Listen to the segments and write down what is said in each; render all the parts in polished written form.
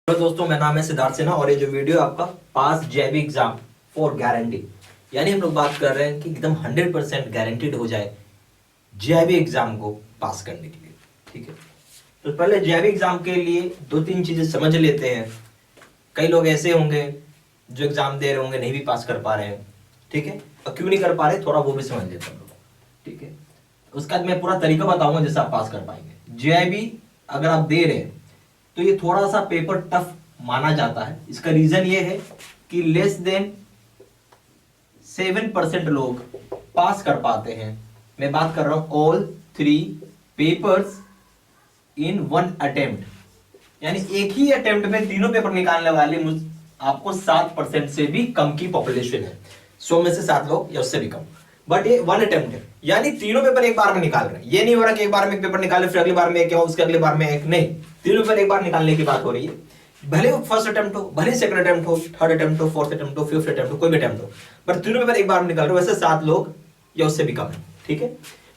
Hello दोस्तों, मेरा नाम है सिद्धार्थ सिन्हा और ये जो वीडियो आपका पास जेबी एग्जाम फॉर गारंटी, यानी हम लोग बात कर रहे हैं कि एकदम 100% गारंटीड हो जाए जेबी एग्जाम को पास करने के लिए। ठीक है, तो पहले जेबी एग्जाम के लिए दो तीन चीजें समझ लेते हैं। कई लोग ऐसे होंगे जो एग्जाम दे रहे होंगे नहीं भी पास कर पा रहे हैं। ठीक है, और क्यों नहीं कर पा रहे थोड़ा वो भी समझ लेते हैं लोग। ठीक है, उसके बाद मैं पूरा तरीका बताऊंगा जिससे आप पास कर पाएंगे। जेबी अगर आप दे रहे हैं तो ये थोड़ा सा पेपर टफ माना जाता है। इसका रीजन ये है कि लेस देन 7% लोग पास कर पाते हैं। मैं बात कर रहा हूं ऑल 3 पेपर्स इन 1 अटेम्प्ट, यानी एक ही अटेम्प्ट में तीनों पेपर निकालने वाले आपको 7% से भी कम की पॉपुलेशन है। 100 में से 7 लोग या उससे भी कम, बट ये 1 अटेम्प्ट है, यानी तीनों पेपर एक बार में निकाल रहे हैं। ये नहीं हो रहा कि एक बार में एक पेपर निकाले फिर अगली बार में एक या उसके अगले बार में एक, नहीं, तीनों पेपर एक बार निकालने की बात हो रही है। भले वो फर्स्ट अटेम्प्ट हो, भले सेकंड अटेम्प्ट हो, थर्ड अटेम्प्ट हो, फोर्थ अटेम्प्ट हो, फिफ्थ अटेम्प्ट हो, कोई भी अटेम्प्ट हो, बट तीनों पेपर एक बार में निकाल रहे हो। वैसे 7 लोग या उससे भी कम है। ठीक है,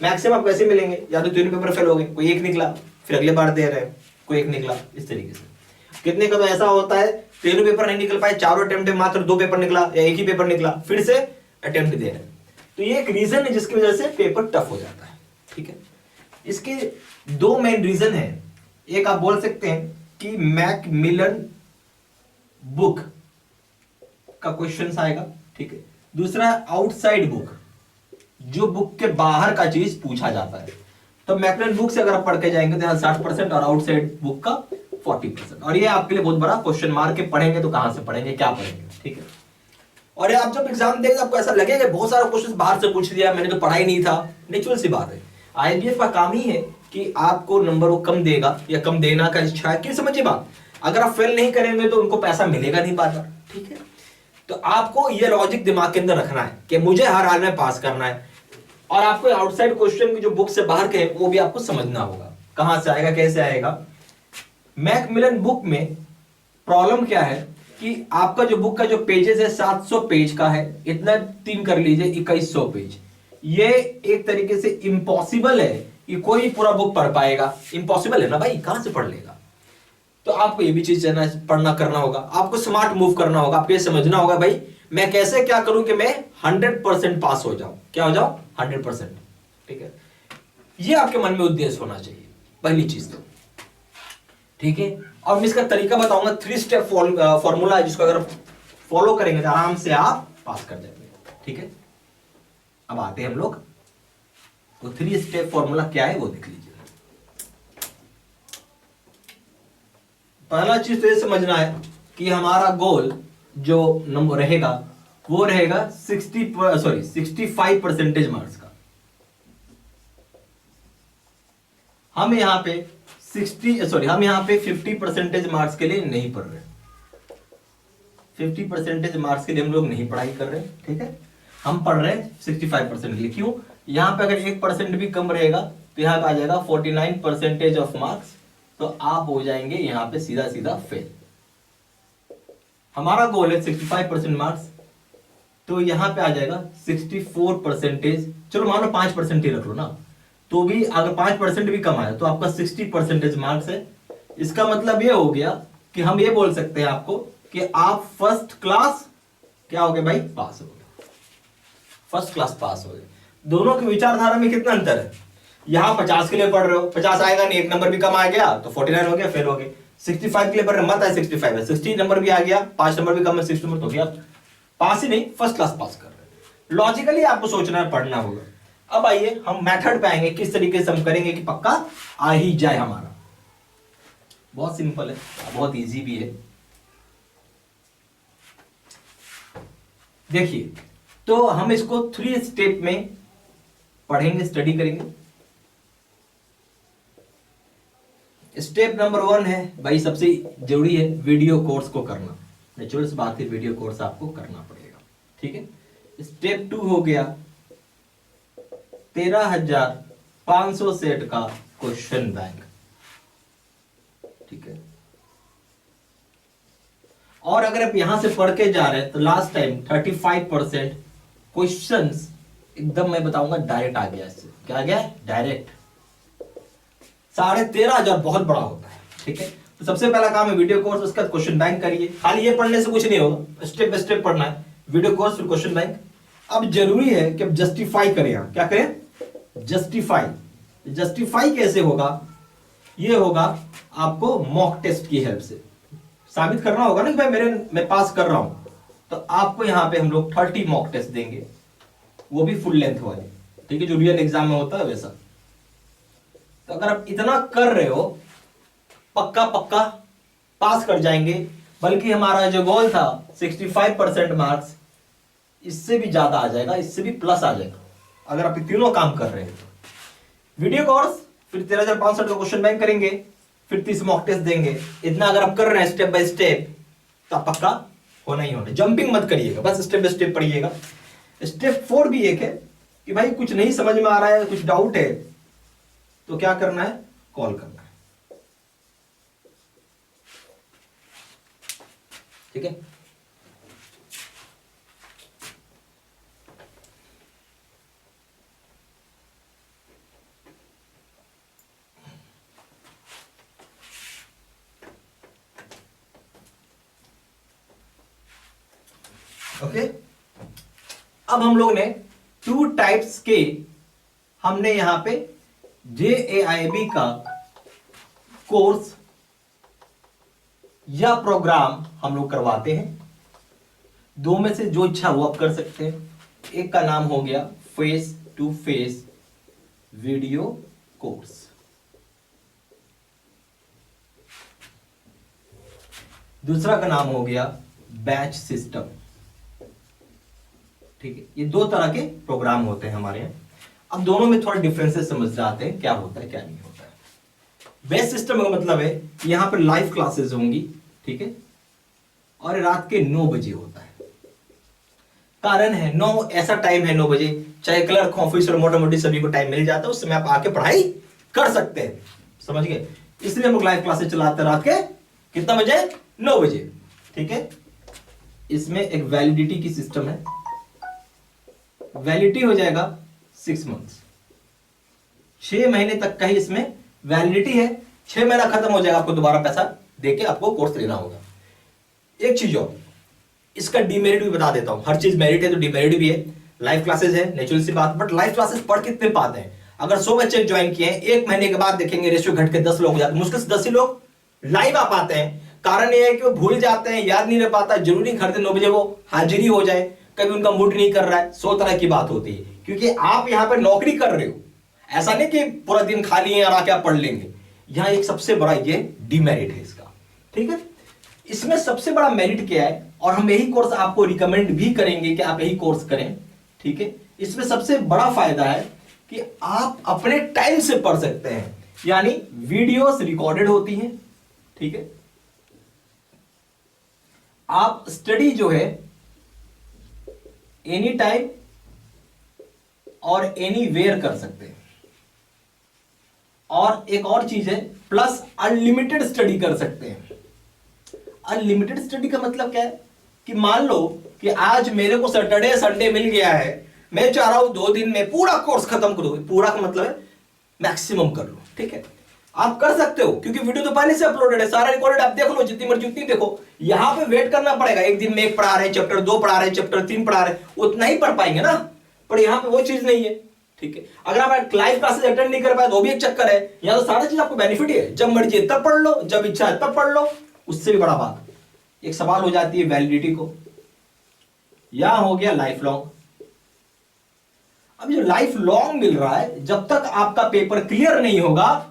मैक्सिमम आप वैसे मिलेंगे, या तो तीनों पेपर फेल हो गए, कोई एक निकला फिर अगले बार दे रहे हैं, कोई एक निकला, इस तरीके से। कितने का तो ऐसा होता है तीनों पेपर नहीं निकल पाए, चारों अटेम्प्ट में मात्र 2 पेपर निकला या एक ही पेपर निकला, फिर से अटेम्प्ट दे रहे हैं। तो ये एक रीजन है जिसकी वजह से पेपर टफ हो जाता है। ठीक है, इसके 2 मेन रीजन है। एक आप बोल सकते हैं कि मैकमिलन बुक का क्वेश्चन आएगा। ठीक है, दूसरा आउटसाइड बुक, जो बुक के बाहर का चीज पूछा जाता है। तो मैकमिलन बुक से अगर आप पढ़ के जाएंगे तो 60% और आउटसाइड बुक का 40%। और ये आपके लिए बहुत बड़ा क्वेश्चन मार्क के पढ़ेंगे तो कहां से पढ़ेंगे, क्या पढ़ेंगे। ठीक है, और आप जब एग्जाम देंगे आपको ऐसा लगेगा बहुत सारा क्वेश्चन बाहर से पूछ दिया, मैंने तो पढ़ा ही नहीं था। नेचुरल सी बात है, आईबीएफ का काम ही है कि आपको नंबर वो कम देगा या कम देना का इच्छा है कि, समझिए बात, अगर आप फेल नहीं करेंगे तो उनको पैसा मिलेगा नहीं बार। ठीक है, तो आपको ये लॉजिक दिमाग के अंदर रखना है कि मुझे हर हाल में पास करना है। और आपको आउटसाइड क्वेश्चन की जो बुक से बाहर के वो भी आपको समझना होगा, कहां से आएगा, कैसे आएगा। मैकमिलन बुक में प्रॉब्लम क्या है कि आपका जो बुक का जो पेजेस है 700 पेज का है, इतना 3 कर लीजिए 2100 पेज। ये एक तरीके से इम्पॉसिबल है कि कोई पूरा बुक पढ़ पाएगा। इम्पॉसिबल है ना भाई, कहां से पढ़ लेगा। तो आपको ये भी चीज पढ़ना करना होगा, आपको स्मार्ट मूव करना होगा, आपको ये समझना होगा भाई मैं कैसे क्या करूं कि मैं 100% पास हो जाऊं। क्या हो जाऊं? 100%। ठीक है, ये आपके मन में उद्देश्य होना चाहिए, पहली चीज तो। ठीक है, और मैं इसका तरीका बताऊंगा। 3 स्टेप फॉर्मूला है जिसको अगर फॉलो करेंगे तो आराम से आप पास कर जाएंगे। ठीक है, अब आते हैं हम लोग तो 3 स्टेप फॉर्मूला क्या है वो देख लीजिए। पहला चीज तो ये समझना है कि हमारा गोल जो नंबर रहेगा वो रहेगा 65% मार्क्स का। हम यहां पे 50% मार्क्स के लिए नहीं पढ़ रहे। 50% मार्क्स के लिए हम लोग नहीं पढ़ाई कर रहे। ठीक है, हम पढ़ रहे हैं 65% के लिए। क्यों? यहां पे अगर 1% भी कम रहेगा तो यहां पे आ जाएगा 49% ऑफ मार्क्स, तो आप हो जाएंगे यहां पे सीधा सीधा फेल। हमारा गोल है 65% मार्क्स, तो यहां पे आ जाएगा 64%। चलो मान लो 5% ही रख लो ना, तो भी अगर 5% भी कम आया तो आपका 60% मार्क्स है। इसका मतलब ये हो गया कि हम ये बोल सकते हैं आपको कि आप फर्स्ट क्लास क्या हो गए भाई, पास हो गए। फर्स्ट क्लास पास हो गए। दोनों की विचारधारा में कितना अंतर है। यहां 50 के लिए पढ़ रहे हो, 50 आएगा नहीं, एक नंबर भी कम आ गया तो 49 हो गया, फेल हो गए। 65 के लिए पढ़ रहे, मत आए 65 है, 60 नंबर भी आ गया, 5 नंबर भी कम है, 60 नंबर तो गया, पास ही नहीं, फर्स्ट क्लास पास कर रहे हैं। लॉजिकली आपको सोचना है, पढ़ना होगा। अब आइए हम मेथड पे आएंगे, किस तरीके से हम करेंगे कि पक्का आ ही जाए हमारा। बहुत सिंपल है, बहुत इजी भी है। देखिए, तो हम इसको 3 स्टेप में पढ़ेंगे, स्टडी करेंगे। स्टेप नंबर 1 है भाई, सबसे जरूरी है वीडियो कोर्स को करना। नेचुरल सी बात है, वीडियो कोर्स आपको करना पड़ेगा। ठीक है, स्टेप 2 हो गया 13,500 सेट का क्वेश्चन बैंक। ठीक है, और अगर आप यहां से पढ़ के जा रहे हैं तो लास्ट टाइम 35% क्वेश्चंस एकदम मैं बताऊंगा डायरेक्ट आ गया। इससे क्या आ गया? डायरेक्ट। 13,500 बहुत बड़ा होता है। ठीक है, तो सबसे पहला काम है वीडियो कोर्स, उसका क्वेश्चन बैंक करिए। खाली ये पढ़ने से कुछ नहीं होगा, स्टेप बाय स्टेप पढ़ना है। वीडियो कोर्स फिर क्वेश्चन बैंक। अब जरूरी है कि अब जस्टिफाई करें। आप क्या करें? जस्टिफाई। जस्टिफाई कैसे होगा? ये होगा आपको मॉक टेस्ट की हेल्प से साबित करना होगा ना कि भाई मैं पास कर रहा हूं। तो आपको यहां पे हम लोग 30 मॉक टेस्ट देंगे, वो भी फुल लेंथ वाले, ठीक है, जो रियल एग्जाम में होता है वैसा। तो अगर आप इतना कर रहे हो, पक्का पक्का पास कर जाएंगे। बल्कि हमारा जो गोल था 65% मार्क्स, इससे भी ज्यादा आ जाएगा, इससे भी प्लस आ जाएगा अगर आप तीनों काम कर रहे हैं तो। वीडियो कोर्स, फिर 13,500 का क्वेश्चन बैंक करेंगे, फिर 30 मॉक टेस्ट देंगे। इतना अगर आप कर रहे हैं स्टेप बाय स्टेप, तो पक्का होना ही होना। जंपिंग मत करिएगा, बस स्टेप बाय स्टेप पढ़िएगा। स्टेप 4 भी एक है कि भाई कुछ नहीं समझ में आ रहा है, कुछ डाउट है, तो क्या करना है? कॉल करना है, ठीक है। ओके, अब हम लोग ने 2 टाइप्स के, हमने यहां पे JAIB का कोर्स या प्रोग्राम हम लोग करवाते हैं। 2 में से जो इच्छा वो आप कर सकते हैं। एक का नाम हो गया face to face video course, दूसरा का नाम हो गया बैच सिस्टम, ठीक है। ये 2 तरह के प्रोग्राम होते हैं हमारे यहाँ। अब दोनों में थोड़ा डिफरेंसेस समझ जाते हैं, क्या होता है क्या नहीं होता है। बैच सिस्टम का मतलब है कि यहां पर लाइव क्लासेस होंगी, ठीक है, और रात के 9 बजे होता है। कारण है 9, ऐसा टाइम है 9 बजे, चाहे क्लर्क ऑफिसर मोटा मोटी सभी को टाइम मिल जाता है, उस समय आप आके पढ़ाई कर सकते हैं, समझ गए। इसलिए हम लोग लाइव क्लासेस चलाते हैं रात के कितना बजे? 9 बजे, ठीक है। इसमें एक वैलिडिटी की सिस्टम है, वैलिडिटी हो जाएगा 6 मंथ्स, 6 महीने तक का ही इसमें वैलिडिटी है। 6 महीना खत्म हो जाएगा, आपको दोबारा पैसा देके आपको कोर्स लेना होगा। एक चीज और, इसका डीमेरिट भी बता देता हूं। हर चीज मेरिट है तो डीमेरिट भी है। लाइव क्लासेस है, नेचुरल सी बात, बट लाइव क्लासेस पढ़ कितने पाते हैं? अगर 100 बच्चे ज्वाइन किए हैं, 1 महीने के बाद देखेंगे रेशियो घट के 10 लोग हो जाते हैं, मुश्किल से 10 ही लोग लाइव आ पाते हैं। कारण यह है कि वो भूल जाते हैं, याद नहीं रह पाता। जरूरी घर 9 बजे वो हाजिरी हो जाए, कभी उनका मूड नहीं कर रहा है, 100 तरह की बात होती है। क्योंकि आप यहां पर नौकरी कर रहे हो, ऐसा नहीं कि पूरा दिन खाली है और आके आप पढ़ लेंगे। यहां एक सबसे बड़ा ये डीमेरिट है इसका, ठीक है। इसमें सबसे बड़ा मेरिट क्या है, और हम यही कोर्स आपको रिकमेंड भी करेंगे कि आप यही कोर्स करें, ठीक है। इसमें सबसे बड़ा फायदा है कि आप अपने टाइम से पढ़ सकते हैं, यानी वीडियोस रिकॉर्डेड होती हैं, ठीक है। आप स्टडी जो है एनी टाइम और एनी वेयर कर सकते हैं। और एक और चीज है, प्लस अनलिमिटेड स्टडी कर सकते हैं। अनलिमिटेड स्टडी का मतलब क्या है कि मान लो कि आज मेरे को सैटरडे संडे मिल गया है, मैं चाह रहा हूं 2 दिन में पूरा कोर्स खत्म करो। पूरा का मतलब है मैक्सिमम कर लो, ठीक है। आप कर सकते हो क्योंकि वीडियो तो पहले से अपलोडेड है, सारा रिकॉर्डेड, आप देख लो जितनी मर्जी उतनी देखो। यहां पे वेट करना पड़ेगा, एक दिन में 1 पढ़ा रहे, चैप्टर 2 पढ़ा रहे, चैप्टर 3 पढ़ा रहे, उतना ही पढ़ पाएंगे ना। पर यहां पे वो चीज नहीं है, ठीक है। अगर आप लाइव क्लासेस अटेंड नहीं कर पाए तो भी एक चक्कर है। यहां तो सारा चीज आपको बेनिफिट है, जब मर्जी है तब पढ़ लो, जब इच्छा है तब पढ़ लो। उससे भी बड़ा बात, एक सवाल हो जाती है वैलिडिटी को, यहां हो गया लाइफ लॉन्ग। अब जो लाइफ लॉन्ग मिल रहा है, जब तक आपका पेपर क्लियर नहीं होगा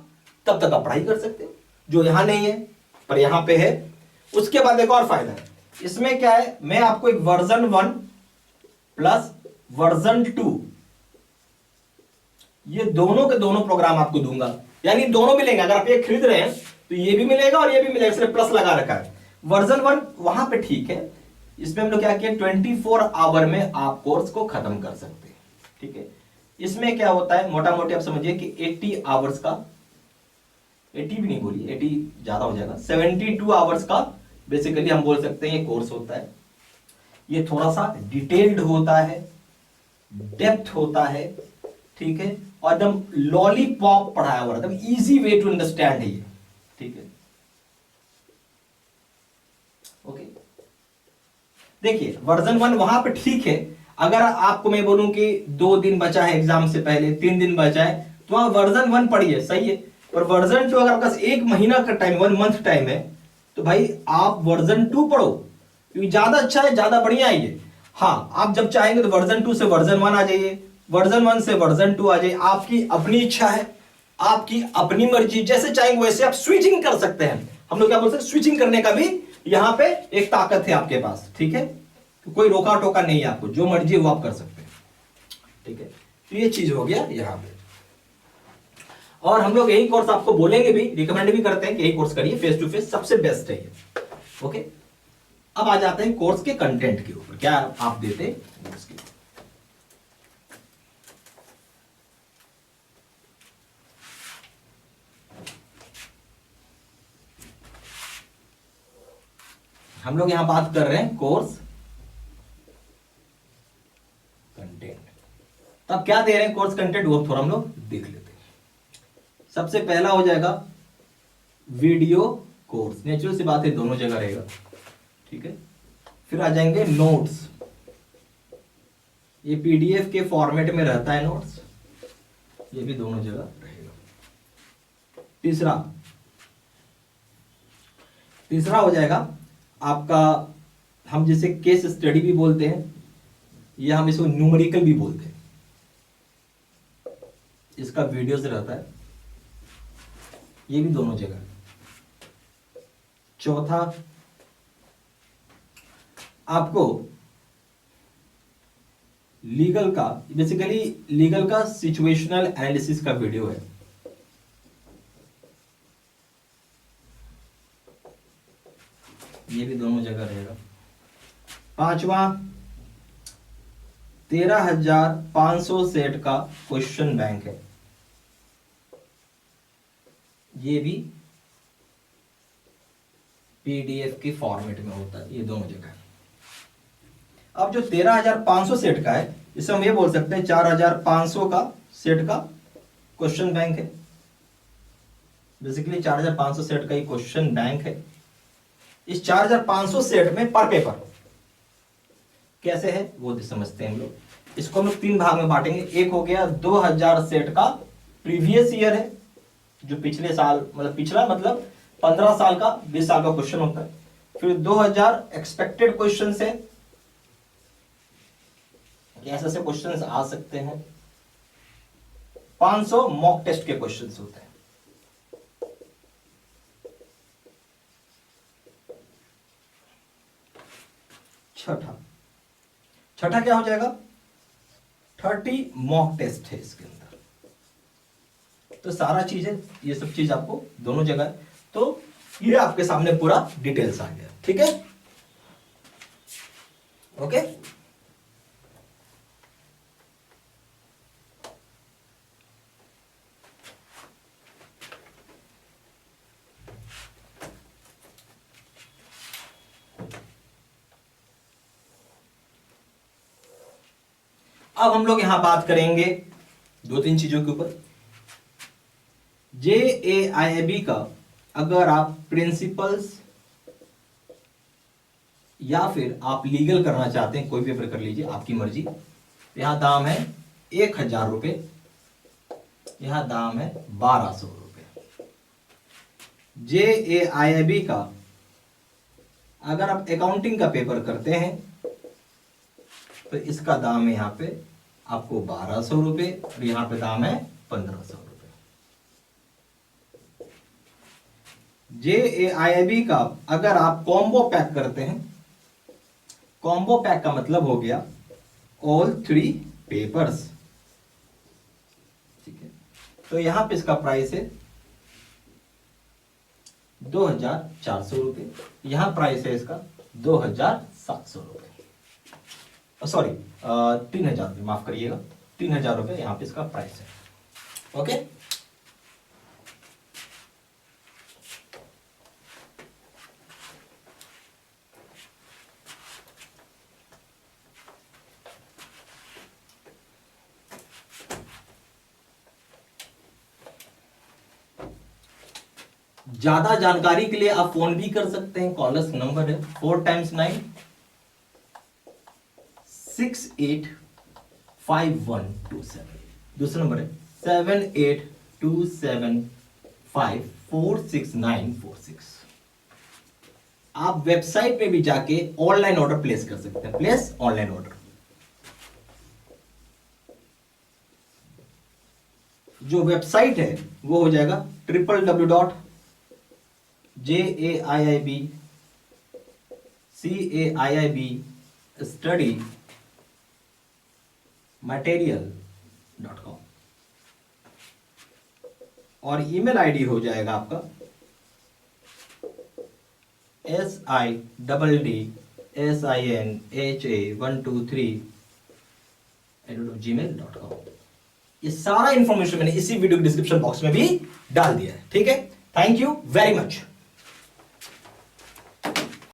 तब तक आप पढ़ाई कर सकते हो, जो यहां नहीं है पर यहां पे है। उसके बाद एक और फायदा है इसमें, क्या है, मैं आपको एक वर्जन 1 प्लस वर्जन 2, ये दोनों के दोनों प्रोग्राम आपको दूंगा, यानी दोनों मिलेंगे। अगर आप ये खरीद रहे हैं तो ये भी मिलेगा और ये भी मिलेगा, इसलिए प्लस लगा रखा है। वर्जन 1 वहां पे ठीक है, इसमें हम लोग क्या किया, 24 आवर में आप कोर्स को खत्म कर सकते हैं, ठीक है। इसमें क्या होता है, मोटा मोटी आप समझिए कि 80 आवर्स का, 80 भी नहीं बोलिए, 80 ज्यादा हो जाएगा, 72 आवर्स का बेसिकली हम बोल सकते हैं ये कोर्स होता है। ये थोड़ा सा डिटेल्ड होता है, डेप्थ होता है, ठीक है, और एकदम लॉलीपॉप पढ़ाया हुआ, एकदम इजी वे टू अंडरस्टैंड है ये, ठीक है। देखिए वर्जन 1 वहां पे ठीक है, अगर आपको मैं बोलूं कि 2 दिन बचा है एग्जाम से पहले, 3 दिन बचा है, तो वहां वर्जन 1 पढ़िए, सही है। पर वर्जन 2 अगर आपके पास 1 महीना का टाइम, 1 मंथ टाइम है, तो भाई आप वर्जन 2 पढ़ो, क्योंकि ज्यादा अच्छा है, ज्यादा बढ़िया है ये। हाँ, आप जब चाहेंगे तो वर्जन 2 से वर्जन 1 आ जाइए, वर्जन 1 से वर्जन 2 आ जाइए, आपकी अपनी इच्छा है, आपकी अपनी मर्जी, जैसे चाहेंगे वैसे आप स्विचिंग कर सकते हैं। हम लोग क्या बोलते हैं, स्विचिंग करने का भी यहां पे एक ताकत है आपके पास, ठीक है। तो कोई रोका टोका नहीं है, आपको जो मर्जी वो आप कर सकते हैं, ठीक है। तो ये चीज हो गया यहां पे। और हम लोग यही कोर्स आपको बोलेंगे भी, रिकमेंड भी करते हैं कि यही कोर्स करिए, फेस टू फेस सबसे बेस्ट है ये, ओके। अब आ जाते हैं कोर्स के कंटेंट के ऊपर, क्या आप देते हैं कोर्स के। हम लोग यहां बात कर रहे हैं कोर्स कंटेंट। तो अब क्या दे रहे हैं कोर्स कंटेंट, वो थोड़ा हम लोग देख लेते हैं। सबसे पहला हो जाएगा वीडियो कोर्स, नेचुरल सी बात है, दोनों जगह रहेगा, ठीक है। फिर आ जाएंगे नोट्स, ये पीडीएफ के फॉर्मेट में रहता है नोट्स, ये भी दोनों जगह रहेगा। तीसरा हो जाएगा आपका, हम जिसे केस स्टडी भी बोलते हैं, या हम इसको न्यूमेरिकल भी बोलते हैं, इसका वीडियोस रहता है, ये भी दोनों जगह। चौथा आपको लीगल का, बेसिकली लीगल का सिचुएशनल एनालिसिस का वीडियो है, ये भी दोनों जगह रहेगा। पांचवा 13,500 सेट का क्वेश्चन बैंक है, ये भी पीडीएफ के फॉर्मेट में होता है, ये दोनों जगह। अब जो 13,500 सेट का है, इसे हम ये बोल सकते हैं 4,500 का सेट का क्वेश्चन बैंक है, बेसिकली 4,500 सेट का ही क्वेश्चन बैंक है। इस 4,500 सेट में पर पेपर कैसे है वो समझते हैं हम लोग। इसको हम लोग 3 भाग में बांटेंगे। एक हो गया 2,000 सेट का प्रीवियस ईयर है, जो पिछले साल, मतलब पिछला मतलब 15 साल का, 20 साल का क्वेश्चन होता है। फिर 2,000 एक्सपेक्टेड क्वेश्चन है, ऐसे ऐसे क्वेश्चन आ सकते हैं। 500 मॉक टेस्ट के क्वेश्चन होते हैं। छठा क्या हो जाएगा, 30 मॉक टेस्ट है इसके अंदर। तो सारा चीज है, ये सब चीज आपको दोनों जगह है। तो ये आपके सामने पूरा डिटेल्स आ गया, ठीक है, ओके। अब हम लोग यहां बात करेंगे 2-3 चीजों के ऊपर। JAIIB का अगर आप प्रिंसिपल्स या फिर आप लीगल करना चाहते हैं, कोई पेपर कर लीजिए, आपकी मर्जी। यहां दाम है 1,000 रुपए, यहां दाम है 1,200 रुपए। JAIIB का अगर आप अकाउंटिंग का पेपर करते हैं तो इसका दाम है यहां पे आपको 1,200 रुपए, और यहां पे दाम है 1,500 रुपए। JAIIB का अगर आप कॉम्बो पैक करते हैं, कॉम्बो पैक का मतलब हो गया ऑल 3 पेपर्स, ठीक है। तो यहां पे इसका प्राइस है 2,400 रुपए, यहां प्राइस है इसका 2,700 रुपए, सॉरी 3,000 रुपए, माफ करिएगा, 3,000 रुपए यहां पे इसका प्राइस है, ओके। ज्यादा जानकारी के लिए आप फोन भी कर सकते हैं, कॉलर्स नंबर है 4 टाइम्स 9 785127। दूसरा नंबर है 7827546946। आप वेबसाइट पे भी जाके ऑनलाइन ऑर्डर प्लेस कर सकते हैं। Place online order. जो वेबसाइट है वो हो जाएगा www.jaibstudymaterial.com और ईमेल आईडी हो जाएगा आपका siddsinha123@gmail.com। ये सारा इंफॉर्मेशन मैंने इसी वीडियो के डिस्क्रिप्शन बॉक्स में भी डाल दिया है। ठीक है, थैंक यू वेरी मच।